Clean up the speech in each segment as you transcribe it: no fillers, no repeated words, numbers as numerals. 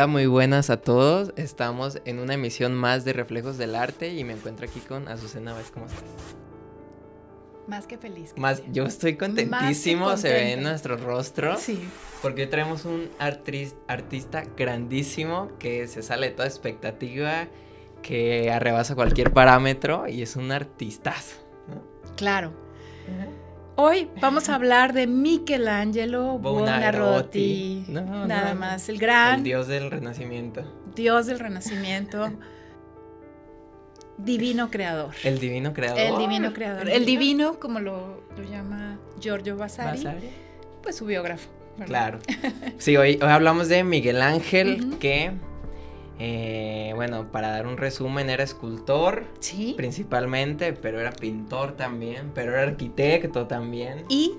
Hola, muy buenas a todos. Estamos en una emisión más de Reflejos del Arte y me encuentro aquí con Azucena Báez. ¿Cómo estás? Más que feliz. Yo estoy contentísimo, se ve en nuestro rostro. Sí. Porque hoy traemos un artista grandísimo que se sale de toda expectativa, que arrebasa cualquier parámetro y es un artistazo, ¿no? Claro. Hoy vamos a hablar de Michelangelo Buonarroti. Nada más, el gran... El dios del Renacimiento. Dios del Renacimiento. Divino creador. El divino creador. El divino creador. El divino, como lo llama Giorgio Vasari, pues su biógrafo, ¿verdad? Claro. Sí, hoy hablamos de Miguel Ángel, que, bueno, para dar un resumen, era escultor, sí, principalmente, pero era pintor también, pero era arquitecto también. Y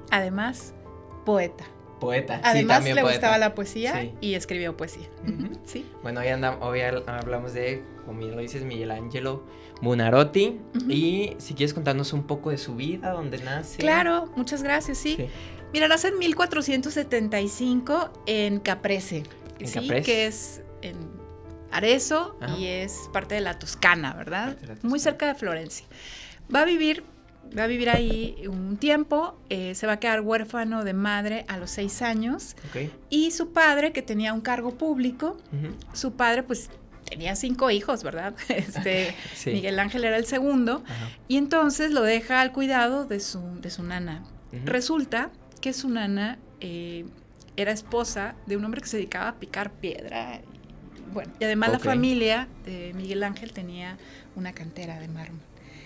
además, poeta. Poeta, además, sí, también le poeta. Gustaba la poesía, sí. Y escribió poesía. Sí. Bueno, hoy hablamos de, como bien lo dices, Michelangelo Buonarroti. Y si quieres contarnos un poco de su vida, dónde nace. Claro, muchas gracias, sí. Mira, nace en 1475 en Caprese, que es en Arezzo. Ajá. Y es parte de la Toscana, ¿verdad? Muy cerca de Florencia. Va a vivir ahí un tiempo, se va a quedar huérfano de madre a los 6 años. Okay. Y su padre, que tenía un cargo público, su padre pues tenía 5 hijos, ¿verdad? Sí. Miguel Ángel era el segundo. Ajá. Y entonces lo deja al cuidado de su nana. Resulta que su nana era esposa de un hombre que se dedicaba a picar piedra. Bueno, y además la familia de Miguel Ángel tenía una cantera de mármol.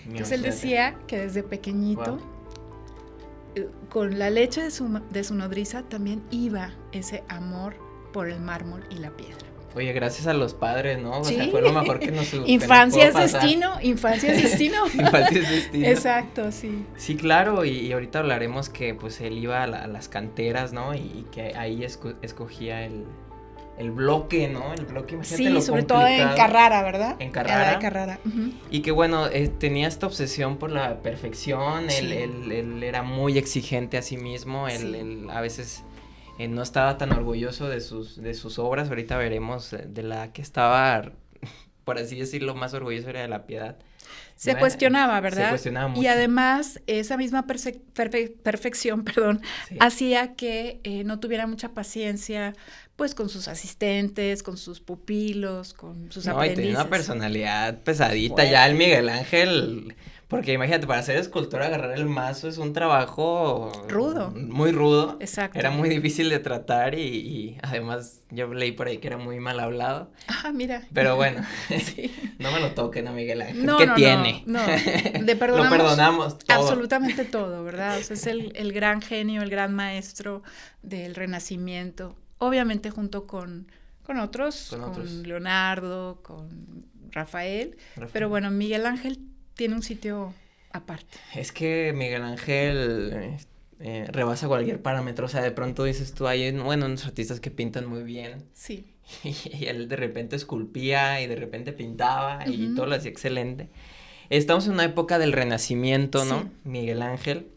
Entonces él decía que desde pequeñito, con la leche de su nodriza, también iba ese amor por el mármol y la piedra. Oye, gracias a los padres, ¿no? Sí. O sea, fue lo mejor que nos Infancia es destino, infancia es destino. Infancia es destino. Exacto, sí. Sí, claro, y ahorita hablaremos que pues él iba a las canteras, ¿no? Y que ahí escogía el bloque, ¿no? El bloque, imagínate sí, lo sobre complicado. Todo en Carrara, ¿verdad? En Carrara. En Carrara. Y que bueno, tenía esta obsesión por la perfección, sí. él era muy exigente a sí mismo, él a veces no estaba tan orgulloso de sus obras, ahorita veremos de la que estaba, por así decirlo, más orgulloso era de La Piedad. Se cuestionaba, ¿verdad? Se cuestionaba mucho. Y además, esa misma perfección, sí. Hacía que no tuviera mucha paciencia, pues, con sus asistentes, con sus pupilos, con sus aprendices. No, y tenía una personalidad pesadita, ya el Miguel Ángel, porque imagínate, para ser escultor, agarrar el mazo es un trabajo... rudo. Muy rudo. Exacto. Era muy difícil de tratar y además yo leí por ahí que era muy mal hablado. Ah, mira. Pero bueno, sí. No me lo toquen a Miguel Ángel. No, ¿Qué tiene? No, Lo perdonamos todo. Absolutamente todo, ¿verdad? O sea, es el gran genio, el gran maestro del Renacimiento. Obviamente junto con otros, con Leonardo, con Rafael. Pero bueno, Miguel Ángel tiene un sitio aparte. Es que Miguel Ángel rebasa cualquier parámetro, o sea, de pronto dices tú, hay, bueno, unos artistas que pintan muy bien. Sí. Y él de repente esculpía y de repente pintaba y todo lo hacía excelente. Estamos en una época del Renacimiento, ¿no? Sí. Miguel Ángel,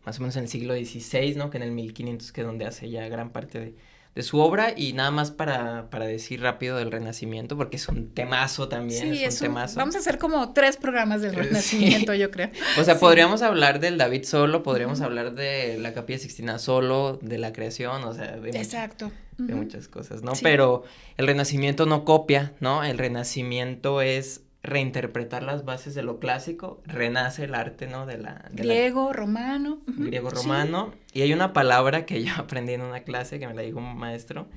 más o menos en el siglo XVI, ¿no? Que en el 1500 que es donde hace ya gran parte de su obra. Y nada más para decir rápido del Renacimiento, porque es un temazo también, sí, es un temazo. Vamos a hacer como 3 programas del Renacimiento, sí. Yo creo. O sea, podríamos hablar del David solo, podríamos hablar de la Capilla Sixtina solo, de la creación, o sea, exacto. De muchas cosas, ¿no? Sí. Pero el Renacimiento no copia, ¿no? El Renacimiento es reinterpretar las bases de lo clásico, renace el arte, ¿no? Griego, romano. Griego, romano. Sí. Y hay una palabra que yo aprendí en una clase, que me la dijo un maestro,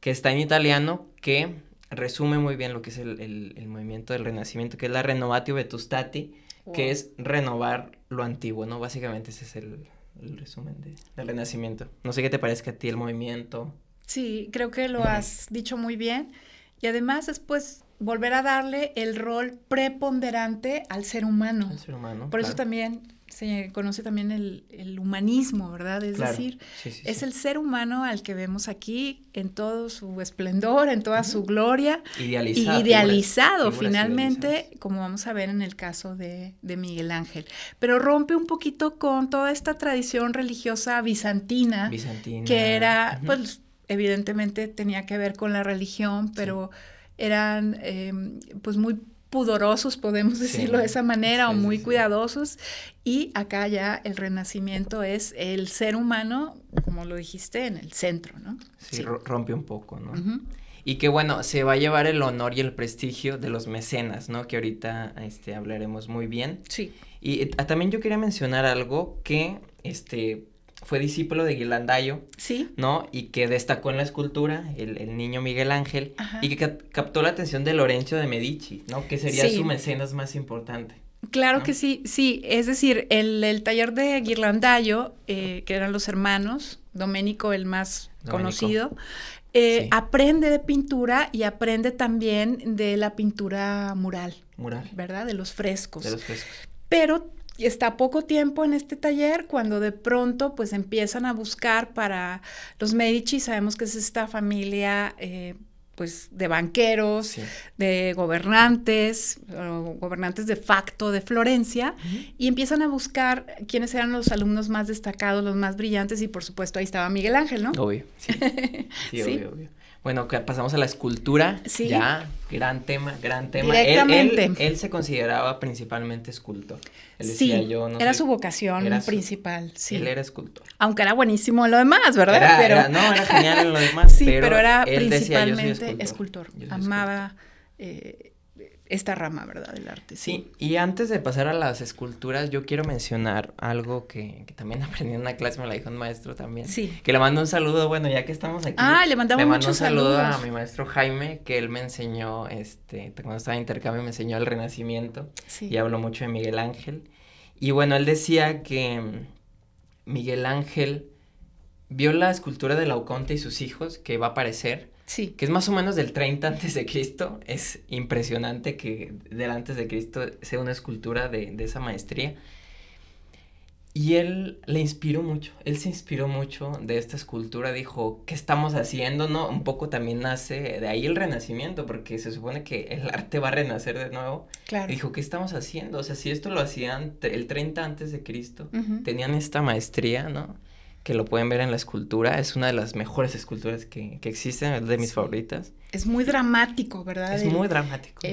que está en italiano, que resume muy bien lo que es el movimiento del Renacimiento, que es la renovatio vetustati, que es renovar lo antiguo, ¿no? Básicamente ese es el resumen del Renacimiento. No sé qué te parezca a ti el movimiento. Sí, creo que lo has dicho muy bien. Y además es pues volver a darle el rol preponderante al ser humano. Al ser humano, por eso también se conoce también el humanismo, ¿verdad? Es decir, es el ser humano al que vemos aquí en todo su esplendor, en toda su gloria. Idealizado finalmente, como vamos a ver en el caso de Miguel Ángel. Pero rompe un poquito con toda esta tradición religiosa bizantina. Que era, pues, evidentemente tenía que ver con la religión, pero eran pues muy pudorosos, podemos decirlo de esa manera, o muy cuidadosos, y acá ya el Renacimiento es el ser humano, como lo dijiste, en el centro, ¿no? Sí, rompe un poco, ¿no? Y que bueno, se va a llevar el honor y el prestigio de los mecenas, ¿no? Que ahorita hablaremos muy bien. Sí. Y también yo quería mencionar algo que fue discípulo de Ghirlandaio, sí, ¿no? Y que destacó en la escultura, el niño Miguel Ángel, Ajá. Y que captó la atención de Lorenzo de Medici, ¿no? Que sería su mecenas más importante. Claro, ¿no? Que sí, es decir, el taller de Ghirlandaio, que eran los hermanos, Domenico el más conocido, aprende de pintura y aprende también de la pintura mural, ¿verdad? De los frescos. Pero está poco tiempo en este taller cuando de pronto pues empiezan a buscar para los Medici. Sabemos que es esta familia pues de banqueros, de gobernantes de facto de Florencia, y empiezan a buscar quiénes eran los alumnos más destacados, los más brillantes, y por supuesto ahí estaba Miguel Ángel, ¿no? Obvio, sí, obvio. Bueno, pasamos a la escultura, ya, gran tema. Directamente. Él se consideraba principalmente escultor. Él decía, era su vocación principal, Él era escultor. Aunque era buenísimo en lo demás, ¿verdad? Era genial en lo demás, pero era principalmente escultor. Amaba esta rama, ¿verdad? Del arte. Sí, y antes de pasar a las esculturas, yo quiero mencionar algo que también aprendí en una clase, me la dijo un maestro también. Sí. Que le mando un saludo, bueno, ya que estamos aquí. Le mando un saludo a mi maestro Jaime, que él me enseñó, cuando estaba en intercambio me enseñó el Renacimiento. Sí. Y habló mucho de Miguel Ángel. Y bueno, él decía que Miguel Ángel vio la escultura de Laoconte y sus hijos, que va a aparecer. Sí. Que es más o menos del 30 antes de Cristo. Es impresionante que del antes de Cristo sea una escultura de esa maestría. Y él le inspiró mucho. Él se inspiró mucho de esta escultura. Dijo, ¿qué estamos haciendo? ¿No? Un poco también nace de ahí el Renacimiento, porque se supone que el arte va a renacer de nuevo. Claro. Dijo, ¿qué estamos haciendo? O sea, si esto lo hacían el 30 antes de Cristo, tenían esta maestría, ¿no? Que lo pueden ver en la escultura, es una de las mejores esculturas que existen, es de mis favoritas. Es muy dramático, ¿verdad? Es muy dramático.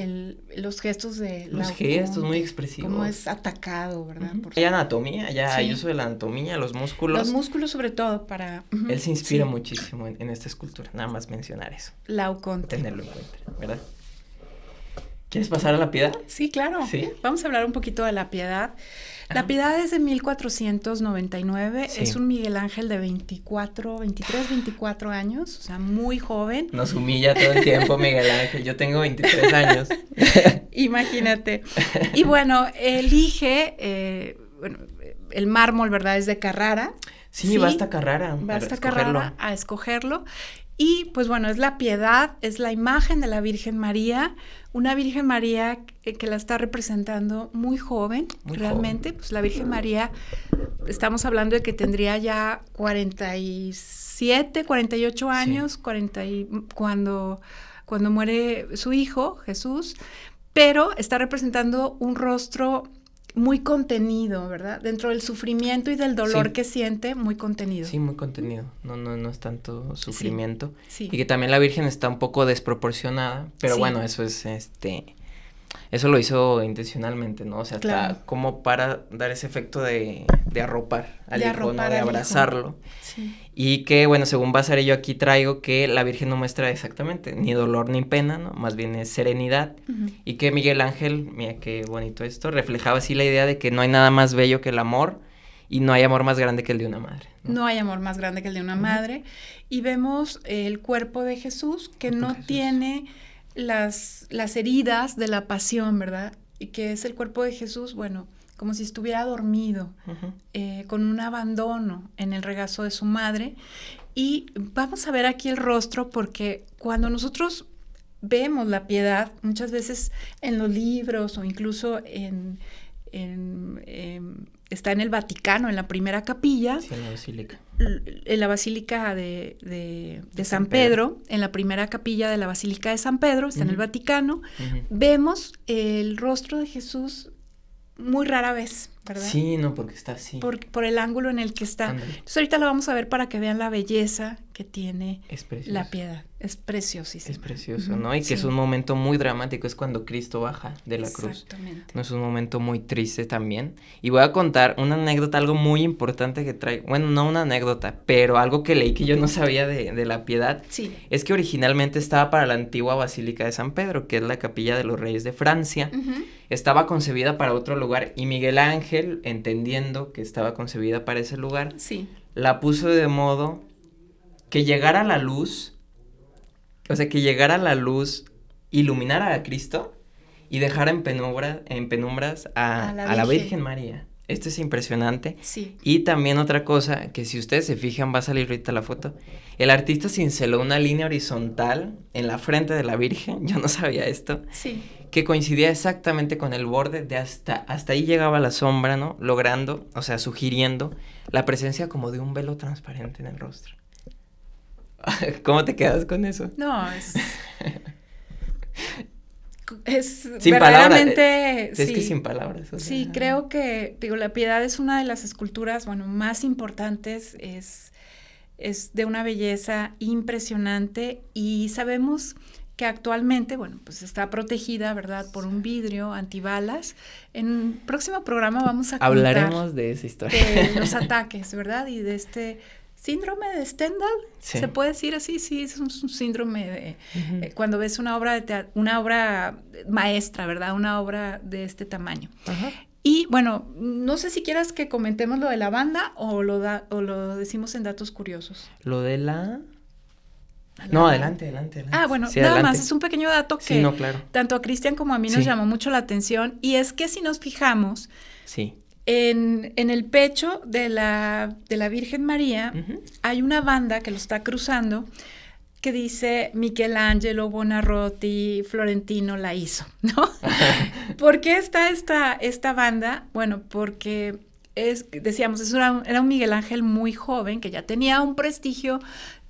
Los gestos de Los gestos muy expresivos. Cómo es atacado, ¿verdad? Hay anatomía, hay uso de la anatomía, los músculos. Los músculos sobre todo para... Él se inspira muchísimo en esta escultura, nada más mencionar eso. Laoconte. Tenerlo en cuenta, ¿verdad? ¿Quieres pasar a la Piedad? Sí, claro. ¿Sí? Vamos a hablar un poquito de la Piedad. La Piedad es de 1499, es un Miguel Ángel de 23, 24 años, o sea, muy joven. Nos humilla todo el tiempo Miguel Ángel, yo tengo 23 años. Imagínate. Y bueno, elige, el mármol, ¿verdad? Es de Carrara. Sí, va hasta Carrara. Va hasta Carrara a escogerlo. Y pues bueno, es la Piedad, es la imagen de la Virgen María, una Virgen María que la está representando muy joven, realmente. Joven. Pues la Virgen María, estamos hablando de que tendría ya 47, 48 años, cuando muere su hijo, Jesús, pero está representando un rostro muy contenido, ¿verdad? Dentro del sufrimiento y del dolor que siente, muy contenido. Sí, muy contenido. No es tanto sufrimiento. Sí. Y que también la Virgen está un poco desproporcionada, pero bueno, eso es eso lo hizo intencionalmente, ¿no? O sea, está como para dar ese efecto de arropar al hijo, ¿no? De abrazarlo. Sí. Y que, bueno, según Vasari, yo aquí traigo que la Virgen no muestra exactamente ni dolor ni pena, ¿no? Más bien es serenidad. Y que Miguel Ángel, mira qué bonito esto, reflejaba así la idea de que no hay nada más bello que el amor y no hay amor más grande que el de una madre. No hay amor más grande que el de una madre. Y vemos el cuerpo de Jesús que no tiene las heridas de la pasión, ¿verdad? Y que es el cuerpo de Jesús, bueno, como si estuviera dormido, con un abandono en el regazo de su madre. Y vamos a ver aquí el rostro, porque cuando nosotros vemos la Piedad, muchas veces en los libros o incluso está en el Vaticano, en la primera capilla. Sí, en la basílica. En la basílica de San Pedro, en la primera capilla de la basílica de San Pedro, está en el Vaticano. Vemos el rostro de Jesús muy rara vez, ¿verdad? Sí, no, porque está así. Por el ángulo en el que está. Entonces ahorita lo vamos a ver para que vean la belleza que tiene la Piedad. Es preciosísimo. Es precioso, ¿no? Y que es un momento muy dramático, es cuando Cristo baja de la cruz. Exactamente. No es un momento muy triste también. Y voy a contar una anécdota, algo muy importante que trae, bueno, no una anécdota, pero algo que leí que yo no sabía de la Piedad. Sí. Es que originalmente estaba para la antigua Basílica de San Pedro, que es la capilla de los reyes de Francia. Estaba concebida para otro lugar y Miguel Ángel, entendiendo que estaba concebida para ese lugar, la puso de modo que llegara a la luz, o sea, que llegara a la luz, iluminara a Cristo y dejara en penumbras a la Virgen María. Esto es impresionante. Sí. Y también otra cosa, que si ustedes se fijan, va a salir ahorita la foto, el artista cinceló una línea horizontal en la frente de la Virgen, yo no sabía esto, que coincidía exactamente con el borde de hasta ahí llegaba la sombra, ¿no? Logrando, o sea, sugiriendo la presencia como de un velo transparente en el rostro. ¿Cómo te quedas con eso? No, es sin verdaderamente... palabras. Es que sin palabras. O sea. Sí, creo que, digo, la Piedad es una de las esculturas, bueno, más importantes, es de una belleza impresionante y sabemos que actualmente, bueno, pues está protegida, ¿verdad?, por un vidrio antibalas. En el próximo programa vamos a contar... Hablaremos de esa historia. De los ataques, ¿verdad?, y de este... síndrome de Stendhal, ¿se puede decir así? Sí, es un síndrome de cuando ves una obra una obra maestra, ¿verdad? Una obra de este tamaño. Y bueno, no sé si quieras que comentemos lo de la banda o lo decimos en datos curiosos. Lo de la... No, adelante. Ah, bueno, sí, nada adelante. más, es un pequeño dato que tanto a Cristian como a mí nos llamó mucho la atención, y es que si nos fijamos... Sí. En el pecho de la Virgen María hay una banda que lo está cruzando que dice Michelangelo Buonarroti Florentino la hizo, ¿no? ¿Por qué está esta banda? Bueno, porque decíamos, era un Miguel Ángel muy joven que ya tenía un prestigio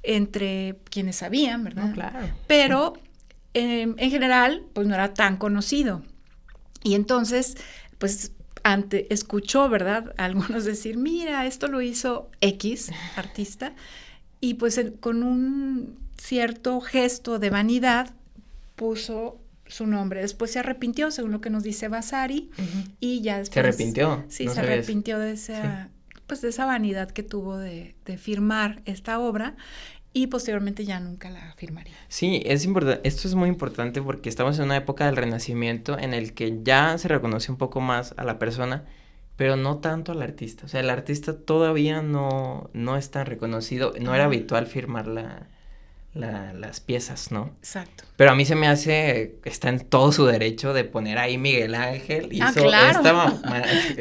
entre quienes sabían, ¿verdad? No, claro. Pero en general, pues no era tan conocido. Y entonces, pues... escuchó, ¿verdad?, a algunos decir, mira, esto lo hizo X artista, y pues con un cierto gesto de vanidad puso su nombre. Después se arrepintió, según lo que nos dice Vasari, y ya después... ¿Se arrepintió? Sí, se arrepintió de esa, pues de esa vanidad que tuvo de firmar esta obra, y posteriormente ya nunca la firmaría. Sí, es importante, esto es muy importante porque estamos en una época del Renacimiento en el que ya se reconoce un poco más a la persona, pero no tanto al artista. O sea, el artista todavía no es tan reconocido, no era habitual firmar las piezas, ¿no? Exacto. Pero a mí se me hace, está en todo su derecho de poner ahí Miguel Ángel. Claro.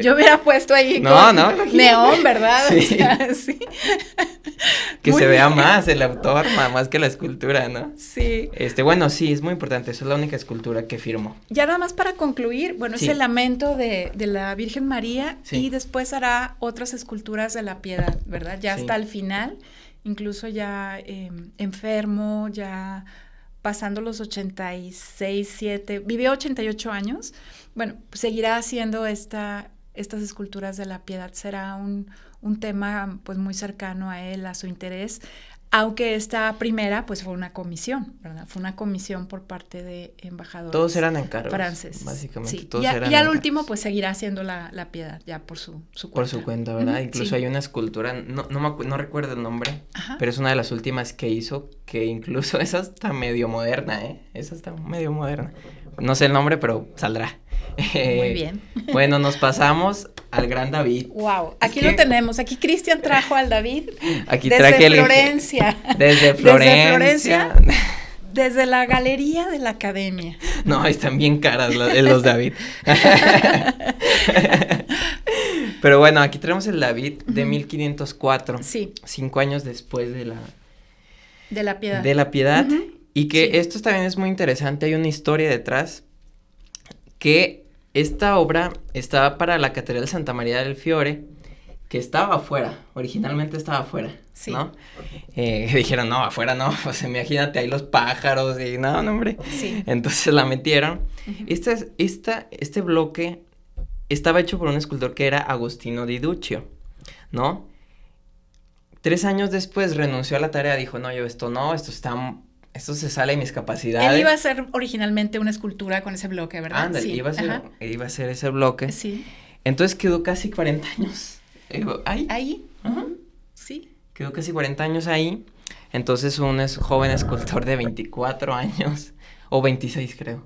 Yo hubiera puesto ahí neón, ¿verdad? Sí. O sea, sí. Que se vea más el autor, más que la escultura, ¿no? Sí. Bueno, sí, es muy importante, esa es la única escultura que firmó. Ya nada más para concluir, bueno, es el lamento de la Virgen María, y después hará otras esculturas de la Piedad, ¿verdad? Ya hasta el final, incluso ya enfermo, ya pasando los 86, vivió 88 años, bueno, seguirá haciendo estas esculturas de la Piedad, será un tema pues muy cercano a él, a su interés, aunque esta primera pues fue una comisión, ¿verdad? Fue una comisión por parte de embajadores. Todos eran encargos, franceses. básicamente. Sí. Todos y eran al último pues seguirá haciendo la Piedad, ya por su cuenta. Por su cuenta, ¿verdad? Incluso hay una escultura, no recuerdo el nombre, pero es una de las últimas que hizo, que incluso esa está medio moderna, Esa está medio moderna. No sé el nombre, pero saldrá. Muy bien. Bueno, nos pasamos al gran David. Wow, aquí lo tenemos. Aquí Cristian trajo al David. Aquí desde Florencia. Desde Florencia. Desde la galería de la Academia. No, están bien caras los David. Pero bueno, aquí tenemos el David de 1504. Sí. 5 años después de la Piedad. De la Piedad. Y que esto también es muy interesante, hay una historia detrás, que esta obra estaba para la Catedral de Santa María del Fiore, que estaba afuera, originalmente estaba afuera, ¿no? Dijeron, no, afuera no, o sea, imagínate ahí los pájaros y no, hombre. Sí. Entonces la metieron. Este bloque estaba hecho por un escultor que era Agostino di Duccio, ¿no? 3 años después renunció a la tarea, dijo, no, yo esto se sale de mis capacidades. Él iba a hacer originalmente una escultura con ese bloque, ¿verdad? Ándale, sí. iba a ser ese bloque. Sí. Entonces quedó casi 40 años ahí. Ahí. Ajá. Sí. Quedó casi 40 años ahí. Entonces un joven escultor de 24 años, o 26 creo,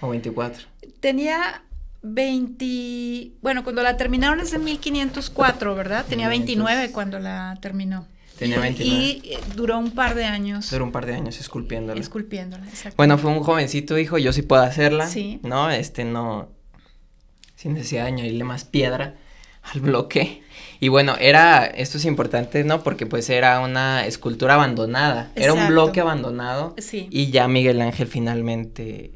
o 24. Tenía 20, bueno, cuando la terminaron es en 1504, ¿verdad? Tenía 29 cuando la terminó. Tenía 29. Y duró un par de años. Duró un par de años esculpiéndola. Exacto. Bueno, fue un jovencito, dijo, yo sí puedo hacerla. Sí. No, no, sin necesidad de añadirle más piedra al bloque. Y bueno, esto es importante, ¿no? Porque pues era una escultura abandonada. Exacto. Era un bloque abandonado. Sí. Y ya Miguel Ángel finalmente,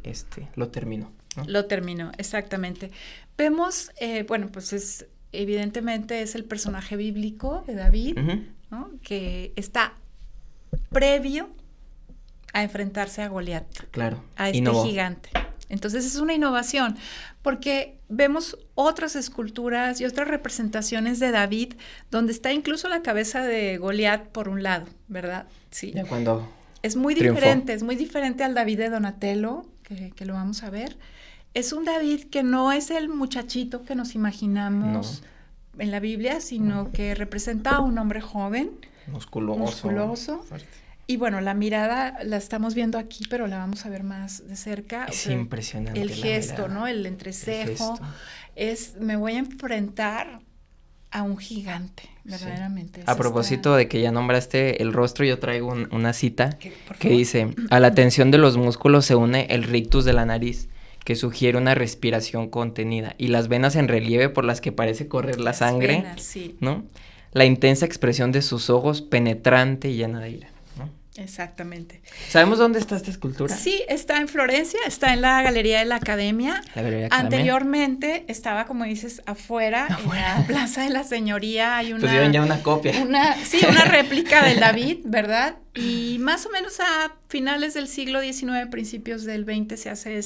lo terminó, ¿no? Lo terminó, exactamente. Vemos, bueno, pues evidentemente es el personaje bíblico de David, ¿no? Que está previo a enfrentarse a Goliat. Claro. A gigante. Entonces es una innovación, porque vemos otras esculturas y otras representaciones de David, donde está incluso la cabeza de Goliat por un lado, ¿verdad? Sí. Ya cuando es muy diferente, es muy diferente al David de Donatello, que lo vamos a ver. Es un David que no es el muchachito que nos imaginamos en la Biblia, sino que representa a un hombre joven, musculoso. Fuerte. Y bueno, la mirada la estamos viendo aquí, pero la vamos a ver más de cerca. Es impresionante. El gesto, ¿no? El entrecejo. Me voy a enfrentar a un gigante, verdaderamente. Sí. A propósito de que ya nombraste el rostro, yo traigo una cita que dice, a la tensión de los músculos se une el rictus de la nariz, que sugiere una respiración contenida, y las venas en relieve por las que parece correr la sangre, venas, sí. ¿no? La intensa expresión de sus ojos, penetrante y llena de ira. Exactamente. ¿Sabemos dónde está esta escultura? Sí, está en Florencia, está en la Galería de la Academia. Anteriormente estaba, como dices, afuera, en la Plaza de la Señoría. Hay pues dieron ya una copia. Una réplica del David, ¿verdad? Y más o menos a finales del siglo XIX, principios del XX, se hace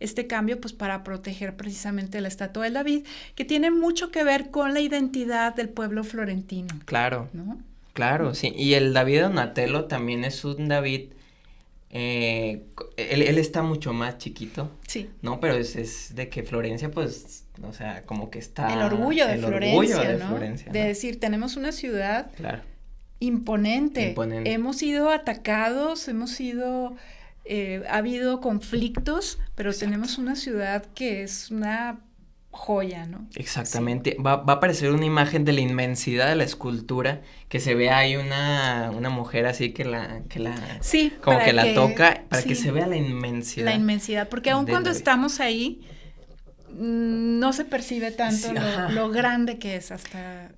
este cambio, pues para proteger precisamente la estatua del David, que tiene mucho que ver con la identidad del pueblo florentino. Claro. ¿No? Claro, sí, y el David de Donatello también es un David, él está mucho más chiquito, sí, ¿no? Pero es de que Florencia, pues, o sea, como que está... El orgullo de Florencia, ¿no? Florencia, de decir, tenemos una ciudad claro. imponente, hemos sido atacados, ha habido conflictos, pero Exacto. Tenemos una ciudad que es una... joya, ¿no? Exactamente. Sí. Va a aparecer una imagen de la inmensidad de la escultura, que se ve ahí una mujer así que la sí, como que la toca, para que se vea la inmensidad. La inmensidad, porque aun cuando estamos ahí, no se percibe tanto lo grande que es hasta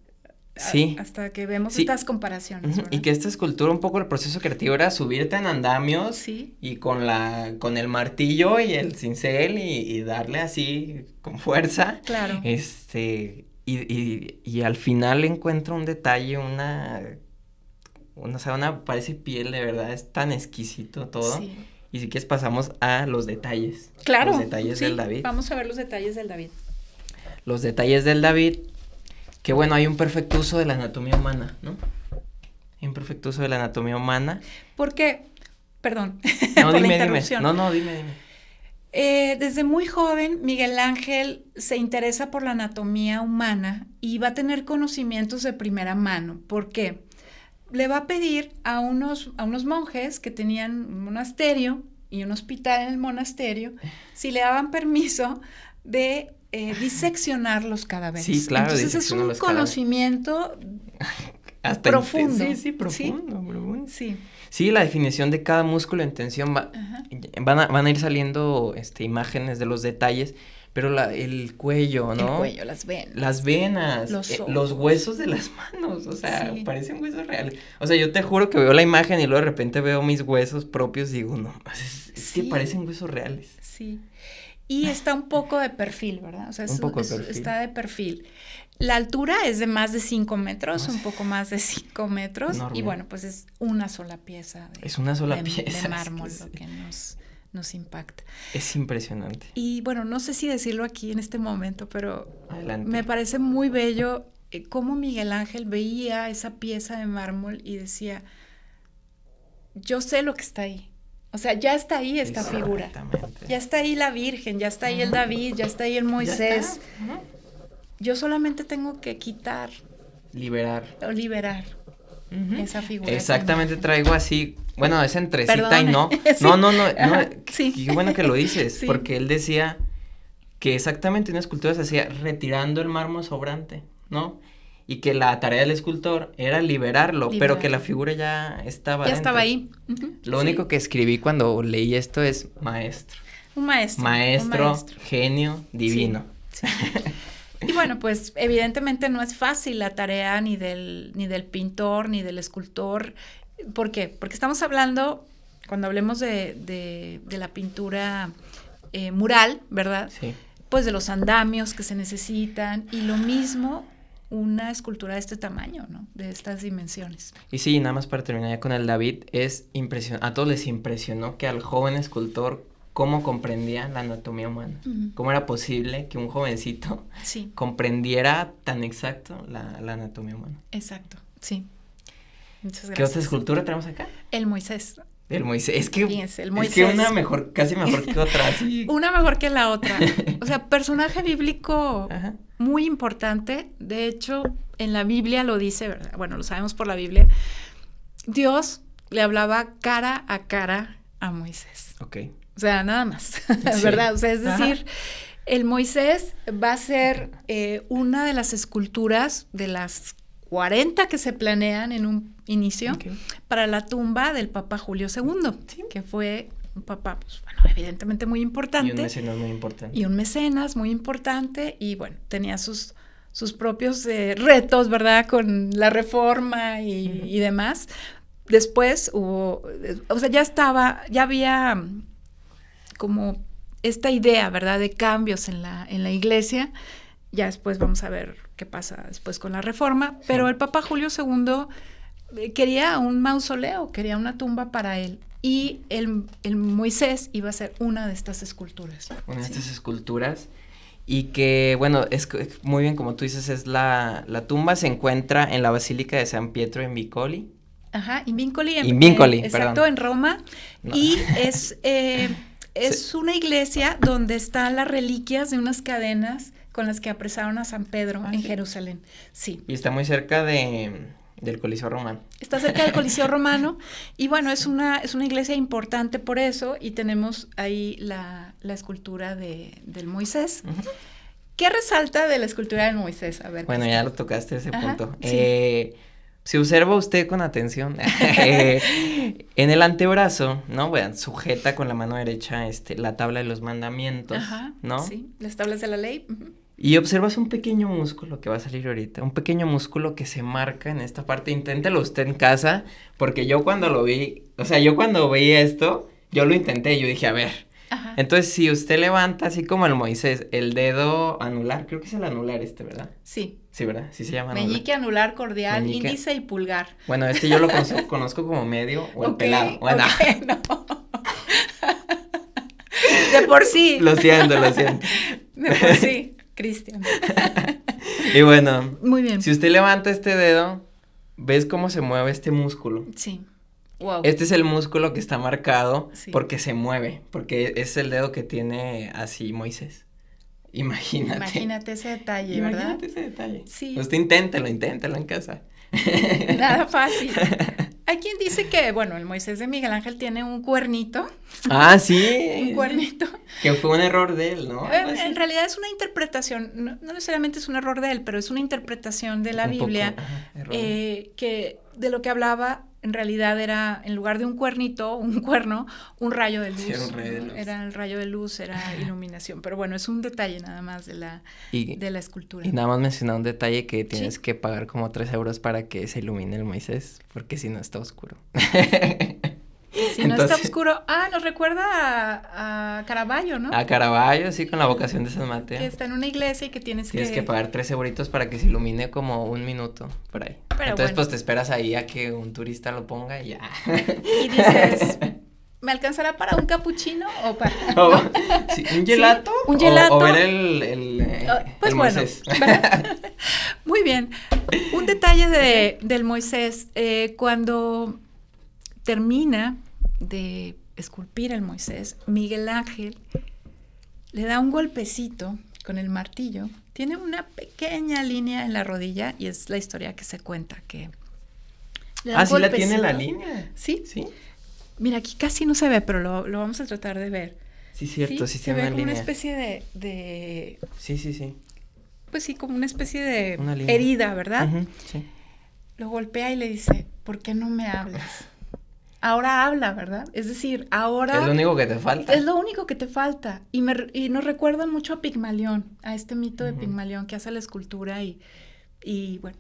que vemos estas comparaciones. ¿Verdad? Y que esta escultura, un poco el proceso creativo era subirte en andamios y con el martillo y el cincel y darle así con fuerza. Claro. Y al final encuentro un detalle, parece piel, de verdad, es tan exquisito todo. Sí. Y si quieres pasamos a los detalles. Claro. Los detalles del David. Vamos a ver los detalles del David. Los detalles del David. Que bueno, hay un perfecto uso de la anatomía humana, ¿no? Hay un perfecto uso de la anatomía humana. ¿Por qué? Perdón, no, por dime, la interrupción. Dime. Desde muy joven, Miguel Ángel se interesa por la anatomía humana y va a tener conocimientos de primera mano. ¿Por qué? Le va a pedir a unos monjes que tenían un monasterio y un hospital en el monasterio si le daban permiso de diseccionar los cadáveres. Sí, claro. Entonces es un conocimiento hasta profundo. Sí, profundo. Sí. Sí, la definición de cada músculo en tensión van a ir saliendo imágenes de los detalles, pero el cuello, ¿no? El cuello, las venas. Las venas, los huesos de las manos, o sea, parecen huesos reales. O sea, yo te juro que veo la imagen y luego de repente veo mis huesos propios y digo, no, es que parecen huesos reales. Sí. Y está un poco de perfil, ¿verdad? O sea, está de perfil. La altura es de más de 5 metros, un poco más de 5 metros. Enorme. Y bueno, pues es una sola pieza. De mármol lo que nos impacta. Es impresionante. Y bueno, no sé si decirlo aquí en este momento, pero adelante. Me parece muy bello cómo Miguel Ángel veía esa pieza de mármol y decía, yo sé lo que está ahí. O sea, ya está ahí esta figura. Ya está ahí la Virgen, ya está ahí el David, ya está ahí el Moisés. Yo solamente tengo que quitar. Liberar esa figura. Exactamente, traigo así, bueno, es entre cita y no. Sí. No, sí. Qué bueno que lo dices, sí. Porque él decía que exactamente una escultura se hacía retirando el mármol sobrante, ¿no? Y que la tarea del escultor era liberarlo, pero que la figura ya estaba ya dentro. Estaba ahí. Lo único que escribí cuando leí esto es maestro. Un maestro. Maestro, genio, divino. Sí. Y bueno, pues evidentemente no es fácil la tarea ni del pintor ni del escultor. ¿Por qué? Porque estamos hablando, cuando hablemos de la pintura mural, ¿verdad? Sí. Pues de los andamios que se necesitan y lo mismo una escultura de este tamaño, ¿no? De estas dimensiones. Y sí, nada más para terminar ya con el David, a todos les impresionó que al joven escultor cómo comprendía la anatomía humana. Cómo era posible que un jovencito comprendiera tan exacto la anatomía humana. Exacto, sí. Muchas gracias. ¿Qué otra escultura tenemos acá? El Moisés. El Moisés, es que una mejor, casi mejor que otra, sí. Una mejor que la otra. O sea, personaje bíblico muy importante. De hecho, en la Biblia lo dice, ¿verdad? Bueno, lo sabemos por la Biblia. Dios le hablaba cara a cara a Moisés. Ok. O sea, nada más, ¿verdad? O sea, es decir, el Moisés va a ser una de las esculturas de las 40 que se planean en un inicio para la tumba del Papa Julio II, que fue un papa, pues, bueno, evidentemente muy importante. Y un mecenas muy importante. Y un mecenas muy importante, y bueno, tenía sus propios retos, ¿verdad? Con la reforma y demás. Después hubo, o sea, ya había como esta idea, ¿verdad? De cambios en la iglesia. Ya después vamos a ver qué pasa después con la reforma, pero el Papa Julio II quería un mausoleo, quería una tumba para él, y el Moisés iba a ser una de estas esculturas. Una de estas esculturas, y que, bueno, es muy bien como tú dices, es la tumba se encuentra en la Basílica de San Pietro in Vincoli. Ajá, in Vincoli. Exacto, perdón. En Roma, y es una iglesia donde están las reliquias de unas cadenas con las que apresaron a San Pedro en Jerusalén. Sí. Y está muy cerca del Coliseo Romano. Está cerca del Coliseo Romano, y bueno, es una iglesia importante por eso, y tenemos ahí la escultura del Moisés. ¿Qué resalta de la escultura del Moisés? A ver. Bueno, ya lo tocaste ese punto. Sí. Si observa usted con atención, en el antebrazo, ¿no? Bueno, sujeta con la mano derecha la tabla de los mandamientos, ¿no? Sí, las tablas de la ley. Y observas un pequeño músculo que va a salir ahorita, un pequeño músculo que se marca en esta parte. Inténtelo usted en casa, porque yo cuando vi esto, yo lo intenté, yo dije, a ver. Entonces, si usted levanta así como el Moisés, el dedo anular, creo que es el anular ¿verdad? Sí. Sí, ¿verdad? Sí se llama anular. Meñique, anular, cordial, índice y pulgar. Bueno, yo lo conozco como medio o el pelado. Bueno. No. De por sí. Lo siento. De por sí, Cristian. Y bueno. Muy bien. Si usted levanta este dedo, ¿ves cómo se mueve este músculo? Sí. Wow. Este es el músculo que está marcado porque se mueve, porque es el dedo que tiene así Moisés. Imagínate ese detalle, ¿verdad? Imagínate ese detalle. Sí. Usted inténtelo en casa. Nada fácil. Hay quien dice que, bueno, el Moisés de Miguel Ángel tiene un cuernito. Ah, sí. Un cuernito. Que fue un error de él, ¿no? En realidad es una interpretación, no necesariamente es un error de él, pero es una interpretación de la Biblia que de lo que hablaba en realidad era, en lugar de un cuerno, un rayo de luz. Sí, un rayo de luz. Era el rayo de luz, era iluminación. Pero bueno, es un detalle nada más de la escultura. Y nada más mencionar un detalle que tienes que pagar como 3 euros para que se ilumine el Moisés, porque si no está oscuro. Si no está oscuro. Nos recuerda a Caravaggio, ¿no? A Caravaggio, sí, con la vocación de San Mateo. Que está en una iglesia y que tienes que pagar 3 euritos para que se ilumine como 1 minuto, por ahí. Pero entonces, pues, te esperas ahí a que un turista lo ponga y ya. Y dices, ¿me alcanzará para un capuchino o para...? Sí, ¿un gelato? Sí, un gelato. O ver el Pues bueno, muy bien. Un detalle del Moisés, cuando termina de esculpir el Moisés, Miguel Ángel le da un golpecito con el martillo, tiene una pequeña línea en la rodilla y es la historia que se cuenta que le da un ¿sí la tiene la línea? Sí. Mira, aquí casi no se ve, pero lo vamos a tratar de ver. Sí, cierto, sí tiene una línea. Se ve como una especie de... Sí. Pues sí, como una especie de herida, ¿verdad? Sí. Lo golpea y le dice, ¿por qué no me hablas? Ahora habla, ¿verdad? Es decir, ahora... Es lo único que te falta. Es lo único que te falta. Y nos recuerdan mucho a Pigmalión, a este mito de Pigmalión que hace la escultura y bueno,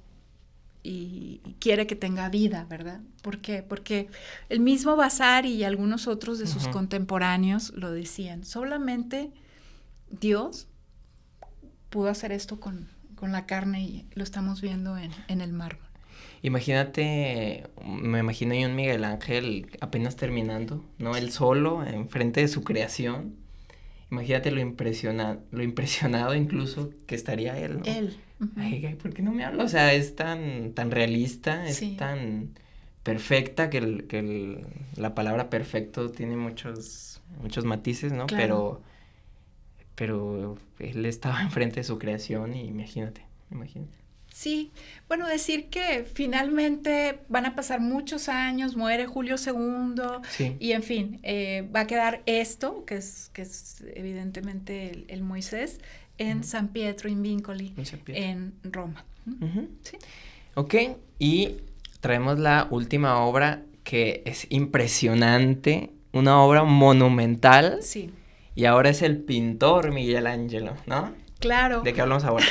y quiere que tenga vida, ¿verdad? ¿Por qué? Porque el mismo Vasari y algunos otros de sus contemporáneos lo decían. Solamente Dios pudo hacer esto con la carne y lo estamos viendo en el mármol. Imagínate, me imagino yo un Miguel Ángel apenas terminando, ¿no? Él solo, enfrente de su creación. Imagínate lo impresionado incluso que estaría él, ¿no? Él. Ay, ¿por qué no me habla? O sea, es tan realista, es tan perfecta que la palabra perfecto tiene muchos matices, ¿no? Claro. Pero él estaba enfrente de su creación y imagínate. Sí, bueno, decir que finalmente van a pasar muchos años, muere Julio II, y en fin, va a quedar esto, que es evidentemente el Moisés, en San Pietro in Vincoli, en Roma. Sí. Ok, y traemos la última obra que es impresionante, una obra monumental. Sí. Y ahora es el pintor Miguel Ángelo, ¿no? Claro. ¿De qué hablamos ahora?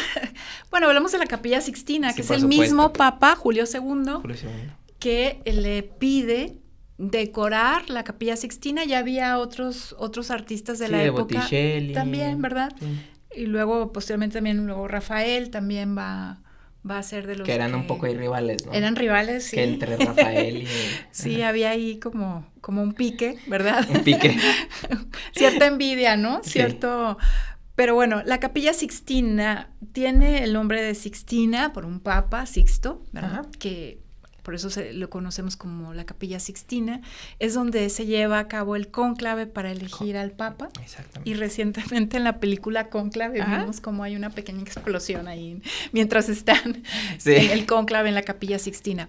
Bueno, hablamos de la Capilla Sixtina, que es el mismo Papa, Julio II, que le pide decorar la Capilla Sixtina. Ya había otros artistas de la época. Botticelli. También, ¿verdad? Sí. Y luego, posteriormente Rafael también va a ser de los que eran un poco rivales, ¿no? Eran rivales, sí. Que entre Rafael y... Sí, había ahí como un pique, ¿verdad? Un pique. Cierta envidia, ¿no? Sí. Cierto... Pero bueno, la Capilla Sixtina tiene el nombre de Sixtina por un papa, Sixto, ¿verdad? Que por eso lo conocemos como la Capilla Sixtina. Es donde se lleva a cabo el cónclave para elegir al papa. Exactamente. Y recientemente en la película Cónclave vimos como hay una pequeña explosión ahí mientras están en el cónclave en la Capilla Sixtina.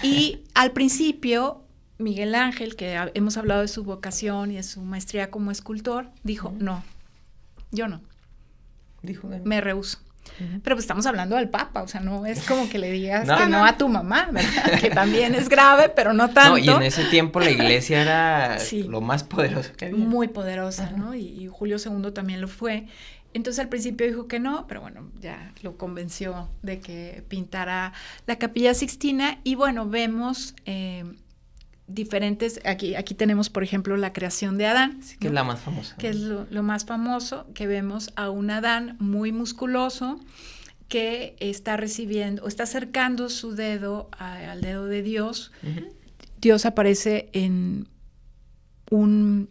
Y al principio, Miguel Ángel, que hemos hablado de su vocación y de su maestría como escultor, dijo, no, yo no. Dijo él. Me rehúso. Pero pues estamos hablando del Papa, o sea, no es como que le digas no a tu mamá, ¿verdad? Que también es grave, pero no tanto. No, y en ese tiempo la iglesia era lo más poderoso que había. Muy poderosa, ¿no? Y Julio II también lo fue. Entonces al principio dijo que no, pero bueno, ya lo convenció de que pintara la Capilla Sixtina. Y bueno, vemos... diferentes, aquí tenemos por ejemplo la creación de Adán, sí, que es la más famosa, que es lo más famoso, que vemos a un Adán muy musculoso que está recibiendo o está acercando su dedo al dedo de Dios. Dios aparece en un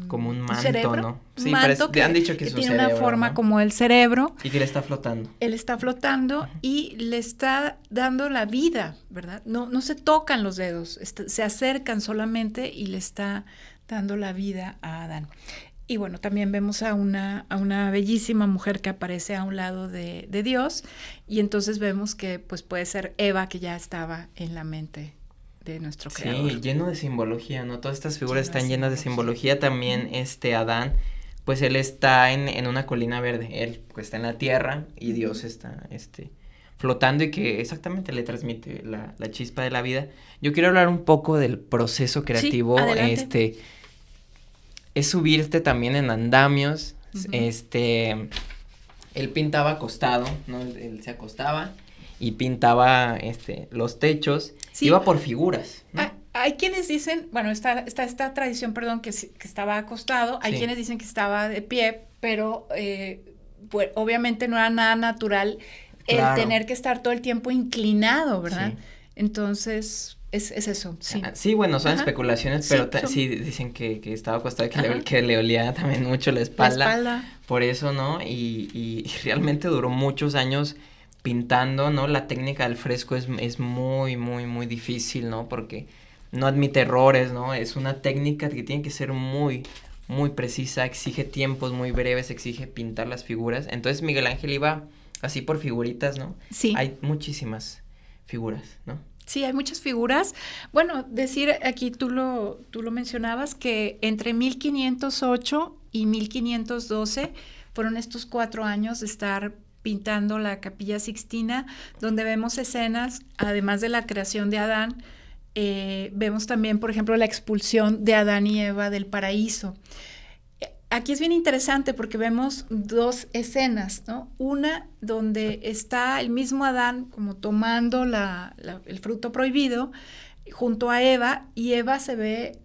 como un manto, cerebro, ¿no? Sí, manto que, han dicho que es tiene cerebro, una forma, ¿no? Como el cerebro. Y que él está flotando. Él está flotando y le está dando la vida, ¿verdad? No se tocan los dedos, se acercan solamente y le está dando la vida a Adán. Y bueno, también vemos a una bellísima mujer que aparece a un lado de Dios, y entonces vemos que pues puede ser Eva, que ya estaba en la mente de nuestro creador. Sí, lleno de simbología, ¿no? Todas estas figuras están llenas de simbología. También Adán, pues él está en una colina verde, él pues está en la tierra y Dios está flotando, y que exactamente le transmite la chispa de la vida. Yo quiero hablar un poco del proceso creativo. Sí, es subirte también en andamios. Él pintaba acostado, ¿no? Él se acostaba y pintaba los techos. Sí. Iba por figuras, ¿no? Hay quienes dicen, bueno, está esta tradición, perdón, que estaba acostado. Hay quienes dicen que estaba de pie, pero pues, obviamente no era nada natural el tener que estar todo el tiempo inclinado, ¿verdad? Sí. Entonces, es eso, sí. Sí, bueno, son especulaciones, pero sí dicen que estaba acostado, que le olía también mucho la espalda. por eso, ¿no? Y realmente duró muchos años pintando, ¿no? La técnica del fresco es muy, muy, muy difícil, ¿no? Porque no admite errores, ¿no? Es una técnica que tiene que ser muy, muy precisa, exige tiempos muy breves, exige pintar las figuras. Entonces Miguel Ángel iba así por figuritas, ¿no? Sí. Hay muchísimas figuras, ¿no? Sí, hay muchas figuras. Bueno, decir aquí tú lo mencionabas que entre 1508 y 1512 fueron estos 4 años de estar pintando la Capilla Sixtina, donde vemos escenas, además de la creación de Adán, vemos también, por ejemplo, la expulsión de Adán y Eva del paraíso. Aquí es bien interesante porque vemos 2 escenas, ¿no? Una donde está el mismo Adán como tomando el fruto prohibido junto a Eva, y Eva se ve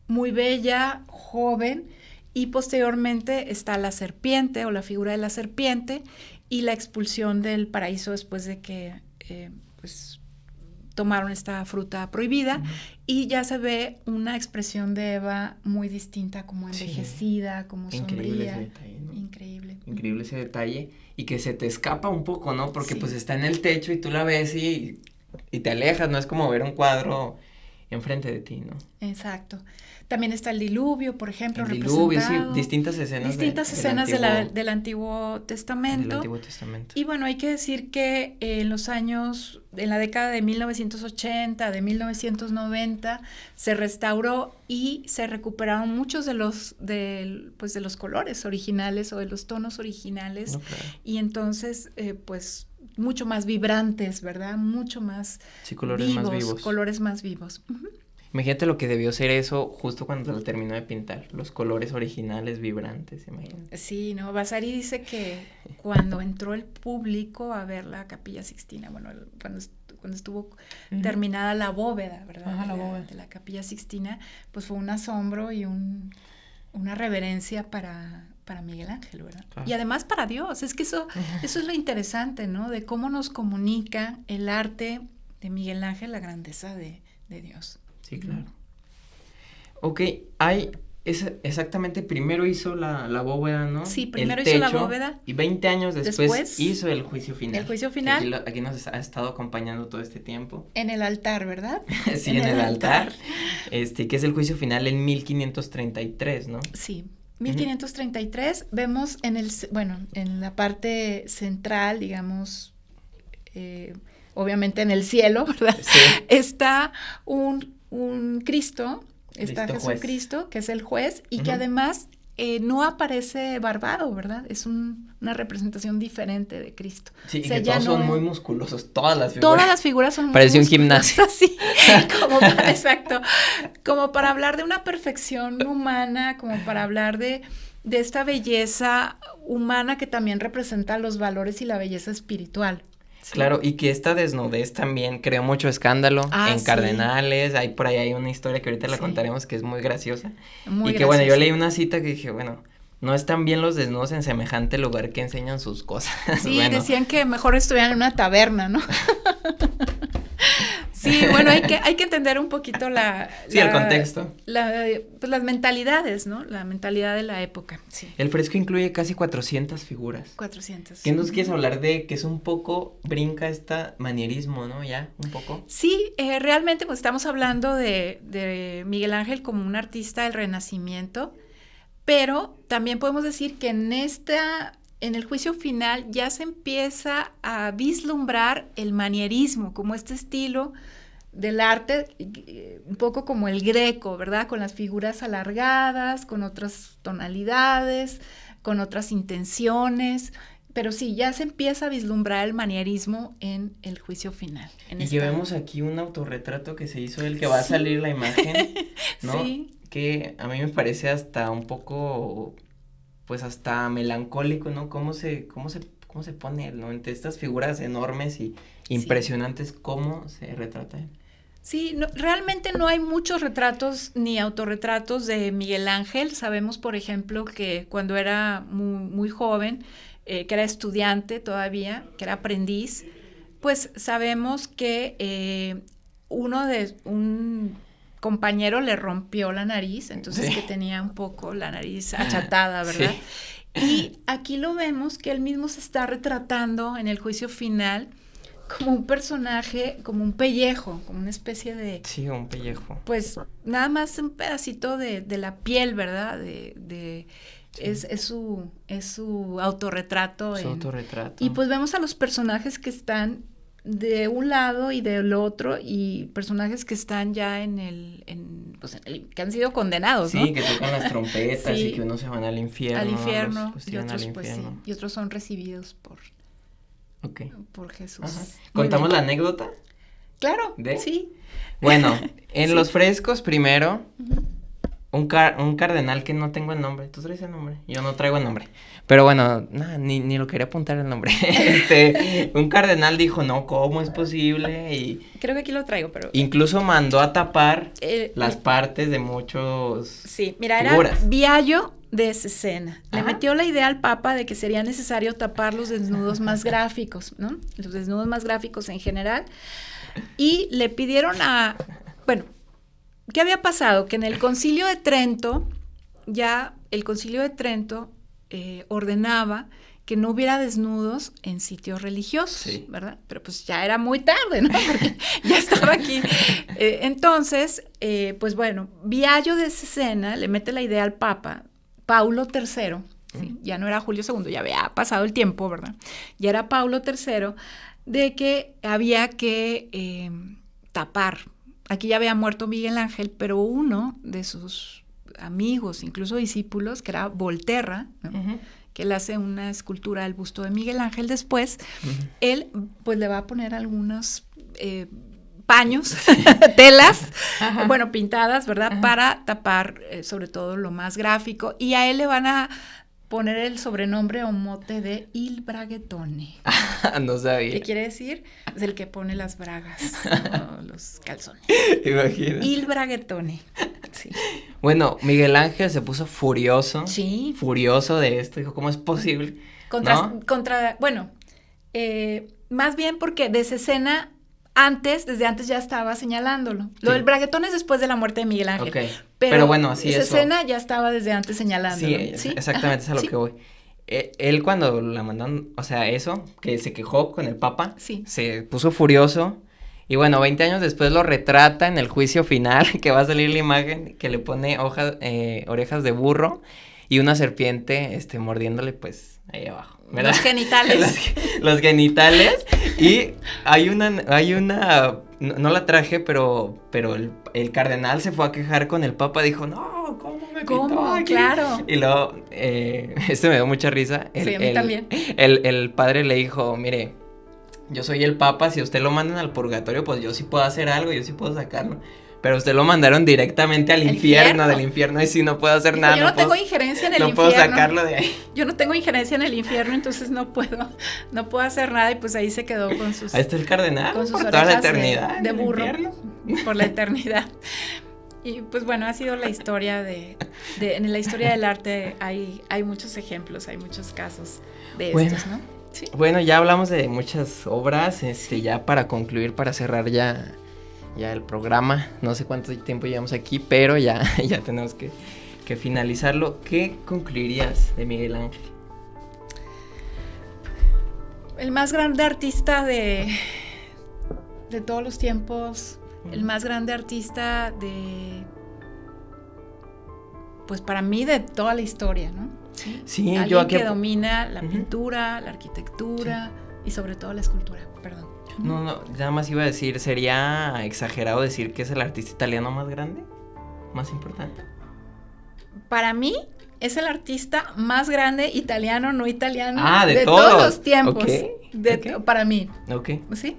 muy bella, joven, y posteriormente está la serpiente o la figura de la serpiente y la expulsión del paraíso después de que pues tomaron esta fruta prohibida, y ya se ve una expresión de Eva muy distinta, como envejecida, como increíble sombría. Ese detalle, ¿no? Increíble Ese detalle, y que se te escapa un poco, ¿no? Porque sí. Pues está en el techo y tú la ves y te alejas, no es como ver un cuadro enfrente de ti, ¿no? Exacto. También está el diluvio, por ejemplo, el diluvio, sí, representado. distintas escenas del Antiguo Testamento. Del Antiguo Testamento. Y bueno, hay que decir que en la década de 1980, de 1990, se restauró y se recuperaron muchos de los colores originales o de los tonos originales. Okay. Y entonces, pues, mucho más vibrantes, ¿verdad? Mucho más colores más vivos. Uh-huh. Imagínate lo que debió ser eso justo cuando lo terminó de pintar, los colores originales vibrantes, imagínate. Sí, no, Vasari dice que cuando entró el público a ver la Capilla Sixtina, bueno, cuando estuvo terminada la bóveda, ¿verdad? Ajá, la bóveda de la Capilla Sixtina, pues fue un asombro y una reverencia para Miguel Ángel, ¿verdad? Claro. Y además para Dios, es que eso es lo interesante, ¿no? De cómo nos comunica el arte de Miguel Ángel la grandeza de Dios. Sí, claro. Ok, exactamente, primero hizo la bóveda, ¿no? Sí, primero hizo la bóveda. Y 20 años después hizo el juicio final. El juicio final. Aquí nos ha estado acompañando todo este tiempo. En el altar, ¿verdad? Sí, en el altar. Que es el juicio final en 1533, ¿no? Sí. 1533, vemos en la parte central, digamos, obviamente en el cielo, ¿verdad? Sí. Está un Cristo, está Jesucristo, que es el juez, y que además no aparece barbado, ¿verdad? Es una representación diferente de Cristo. Sí, y que todos son muy musculosos, todas las figuras. Todas las figuras son muy Parece un gimnasio. Sí, exacto, como para hablar de una perfección humana, como para hablar de esta belleza humana que también representa los valores y la belleza espiritual. Sí. Claro, y que esta desnudez también creó mucho escándalo en Cardenales, por ahí hay una historia que ahorita la contaremos que es muy graciosa. Bueno, yo leí una cita que dije, bueno, no están bien los desnudos en semejante lugar que enseñan sus cosas. Sí, bueno. Decían que mejor estuvieran en una taberna, ¿no? Sí, bueno, hay que entender un poquito el contexto. Pues las mentalidades, ¿no? La mentalidad de la época, sí. El fresco incluye casi 400 figuras. 400. ¿Qué nos quieres hablar de que es un poco, brinca manierismo, ¿no? Ya, un poco. Sí, realmente pues estamos hablando de Miguel Ángel como un artista del Renacimiento, pero también podemos decir que en el juicio final ya se empieza a vislumbrar el manierismo como este estilo del arte, un poco como el Greco, ¿verdad? Con las figuras alargadas, con otras tonalidades, con otras intenciones, pero sí, ya se empieza a vislumbrar el manierismo en el juicio final. Y vemos aquí un autorretrato que se hizo del que va a salir la imagen, ¿no? Sí. Que a mí me parece hasta un poco, pues hasta melancólico, ¿no? Cómo se pone, ¿no? Entre estas figuras enormes y impresionantes, cómo se retrata él. Sí, realmente no hay muchos retratos ni autorretratos de Miguel Ángel. Sabemos, por ejemplo, que cuando era muy, muy joven, que era estudiante todavía, que era aprendiz, pues sabemos que un compañero le rompió la nariz, entonces que tenía un poco la nariz achatada, ¿verdad? Sí. Y aquí lo vemos que él mismo se está retratando en el juicio final como un personaje, como un pellejo, como una especie de... Sí, un pellejo. Pues nada más un pedacito de la piel, ¿verdad? Sí. Es su autorretrato. Su autorretrato. Y pues vemos a los personajes que están de un lado y del otro, y personajes que están ya que han sido condenados, sí, ¿no? Sí, que tocan las trompetas y que unos se van al infierno. Al infierno, los y otros pues sí, y otros son recibidos por Jesús. Ajá. ¿Contamos la anécdota? Claro, sí. Bueno, en los frescos primero, un cardenal que no tengo el nombre. ¿Tú traes el nombre? Yo no traigo el nombre. Pero bueno, ni lo quería apuntar el nombre. Un cardenal dijo, no, ¿cómo es posible? Y creo que aquí lo traigo, pero... incluso mandó a tapar las partes de muchos sí, mira, figuras. Era Biagio de Cesena. Le metió la idea al Papa de que sería necesario tapar los desnudos más gráficos, ¿no? Los desnudos más gráficos en general. Y le pidieron bueno, ¿qué había pasado? Que en el Concilio de Trento, ordenaba que no hubiera desnudos en sitios religiosos, sí, ¿verdad? Pero pues ya era muy tarde, ¿no? Porque ya estaba aquí. Entonces, pues bueno, Biagio de Cesena le mete la idea al Papa, Paulo III, ¿sí? Ya no era Julio II, ya había pasado el tiempo, ¿verdad? Ya era Paulo III, de que había que tapar. Aquí ya había muerto Miguel Ángel, pero uno de sus amigos, incluso discípulos, que era Volterra, ¿no? Que él hace una escultura del busto de Miguel Ángel después, él pues le va a poner algunos paños, telas, bueno, pintadas, ¿verdad? Para tapar sobre todo lo más gráfico, y a él le van a poner el sobrenombre o mote de Il Braghetone. No sabía. ¿Qué quiere decir? Es el que pone las bragas, ¿no? Los calzones. Imagínate. Il Braghetone. Sí. Bueno, Miguel Ángel se puso furioso. Sí. Furioso de esto. Dijo, ¿cómo es posible? Bueno, más bien porque de Cesena desde antes ya estaba señalándolo. Lo del Braghetone es después de la muerte de Miguel Ángel. Okay. Pero bueno, así es. Cesena ya estaba desde antes señalándolo. Sí, exactamente, es a lo que voy. Él cuando la mandaron, o sea, eso, que se quejó con el Papa, se puso furioso. Y bueno, 20 años después lo retrata en el juicio final, que va a salir la imagen, que le pone orejas de burro y una serpiente, mordiéndole, pues, ahí abajo, ¿verdad? Los genitales. Los genitales. Y hay una, no la traje, pero el cardenal se fue a quejar con el Papa, dijo, no, ¿cómo me pintó aquí? Claro. Y luego, me dio mucha risa. Sí, a mí también. El padre le dijo, mire, yo soy el Papa, si usted lo mandan al purgatorio, pues yo sí puedo hacer algo, yo sí puedo sacarlo. Pero usted lo mandaron directamente al infierno, del infierno, y si no puedo hacer nada. Yo no tengo injerencia en el infierno. No puedo sacarlo de ahí. Yo no tengo injerencia en el infierno, entonces no puedo hacer nada, y pues ahí se quedó con sus... Ahí está el cardenal, con sus por toda la eternidad. De burro, por la eternidad. Y pues bueno, ha sido la historia en la historia del arte hay muchos ejemplos, hay muchos casos de estos, ¿no? Sí. Bueno, ya hablamos de muchas obras, ya para concluir, para cerrar ya el programa, no sé cuánto tiempo llevamos aquí, pero ya tenemos que finalizarlo. ¿Qué concluirías de Miguel Ángel? El más grande artista de todos los tiempos, el más grande artista pues para mí de toda la historia, ¿no? Sí, alguien que domina la pintura, la arquitectura y sobre todo la escultura, perdón. No, nada más iba a decir, ¿sería exagerado decir que es el artista italiano más grande? ¿Más importante? Para mí es el artista más grande italiano, no italiano, de todos los tiempos. Okay. Para mí. Ok. ¿Sí?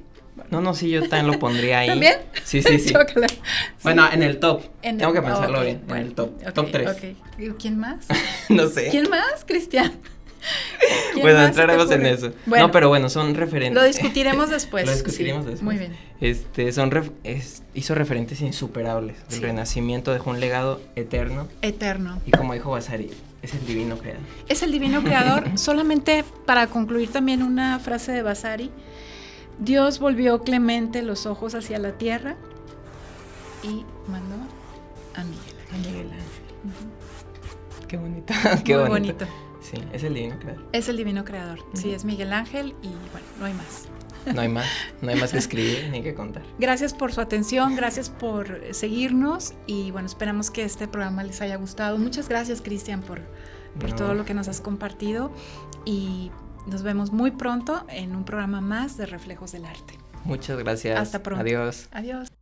No, sí, yo también lo pondría ahí. ¿También? Sí. Chócala. Bueno, en el top. Tengo que pensarlo bien. Bueno, en el top. Top 3. Okay. ¿Quién más? No sé. ¿Quién más, Cristian? Bueno, entraremos en eso. Bueno, no, pero bueno, son referentes. Lo discutiremos después. Después. Muy bien. Hizo referentes insuperables. El Renacimiento dejó un legado eterno. Eterno. Y como dijo Vasari, es el divino creador. Es el divino creador. Solamente para concluir también una frase de Vasari. Dios volvió clemente los ojos hacia la tierra y mandó a Miguel Ángel. Qué bonito. Muy bonito. Sí. Sí, es el divino creador. Es el divino creador, sí, es Miguel Ángel y bueno, no hay más. No hay más que escribir ni que contar. Gracias por su atención, gracias por seguirnos y bueno, esperamos que este programa les haya gustado. Muchas gracias, Cristian, por todo lo que nos has compartido y nos vemos muy pronto en un programa más de Reflejos del Arte. Muchas gracias. Hasta pronto. Adiós. Adiós.